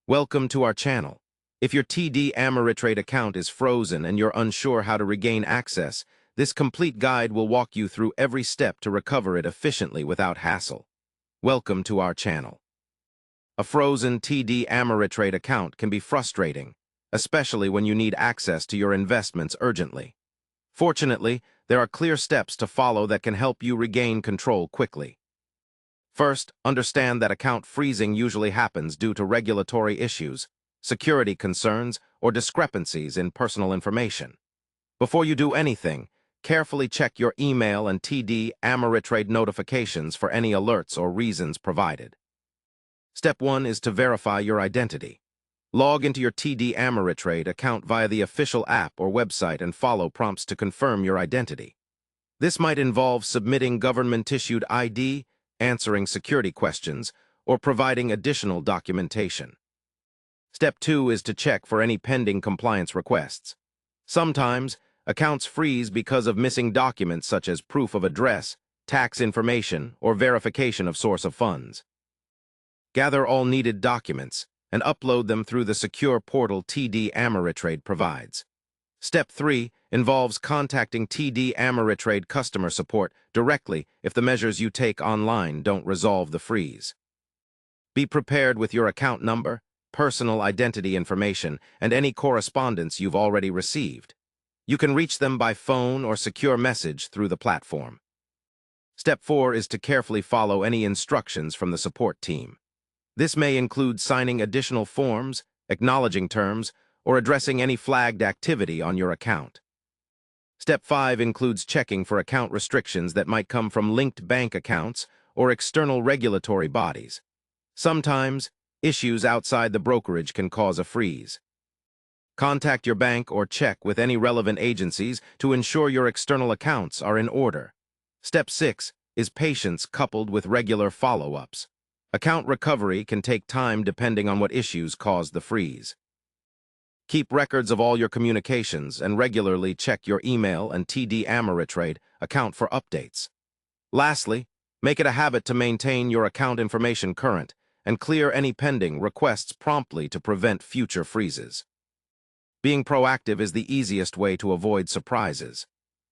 Welcome to our channel. If your TD Ameritrade account is frozen and you're unsure how to regain access, this complete guide will walk you through every step to recover it efficiently without hassle. Welcome to our channel. A frozen TD Ameritrade account can be frustrating, especially when you need access to your investments urgently. Fortunately, there are clear steps to follow that can help you regain control quickly. First, understand that account freezing usually happens due to regulatory issues, security concerns, or discrepancies in personal information. Before you do anything, carefully check your email and TD Ameritrade notifications for any alerts or reasons provided. Step 1 is to verify your identity. Log into your TD Ameritrade account via the official app or website and follow prompts to confirm your identity. This might involve submitting government-issued ID, answering security questions, or providing additional documentation. Step 2 is to check for any pending compliance requests. Sometimes, accounts freeze because of missing documents such as proof of address, tax information, or verification of source of funds. Gather all needed documents and upload them through the secure portal TD Ameritrade provides. Step 3 involves contacting TD Ameritrade customer support directly if the measures you take online don't resolve the freeze. Be prepared with your account number, personal identity information, and any correspondence you've already received. You can reach them by phone or secure message through the platform. Step 4 is to carefully follow any instructions from the support team. This may include signing additional forms, acknowledging terms, or addressing any flagged activity on your account. Step 5 includes checking for account restrictions that might come from linked bank accounts or external regulatory bodies. Sometimes, issues outside the brokerage can cause a freeze. Contact your bank or check with any relevant agencies to ensure your external accounts are in order. Step 6 is patience coupled with regular follow-ups. Account recovery can take time depending on what issues caused the freeze. Keep records of all your communications and regularly check your email and TD Ameritrade account for updates. Lastly, make it a habit to maintain your account information current and clear any pending requests promptly to prevent future freezes. Being proactive is the easiest way to avoid surprises.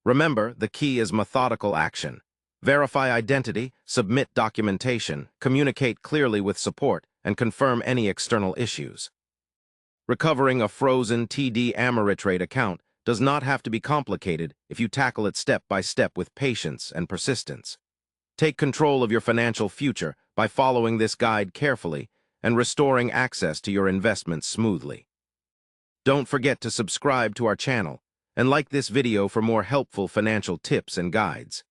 Remember, the key is methodical action. Verify identity, submit documentation, communicate clearly with support, and confirm any external issues. Recovering a frozen TD Ameritrade account does not have to be complicated if you tackle it step by step with patience and persistence. Take control of your financial future by following this guide carefully and restoring access to your investments smoothly. Don't forget to subscribe to our channel and like this video for more helpful financial tips and guides.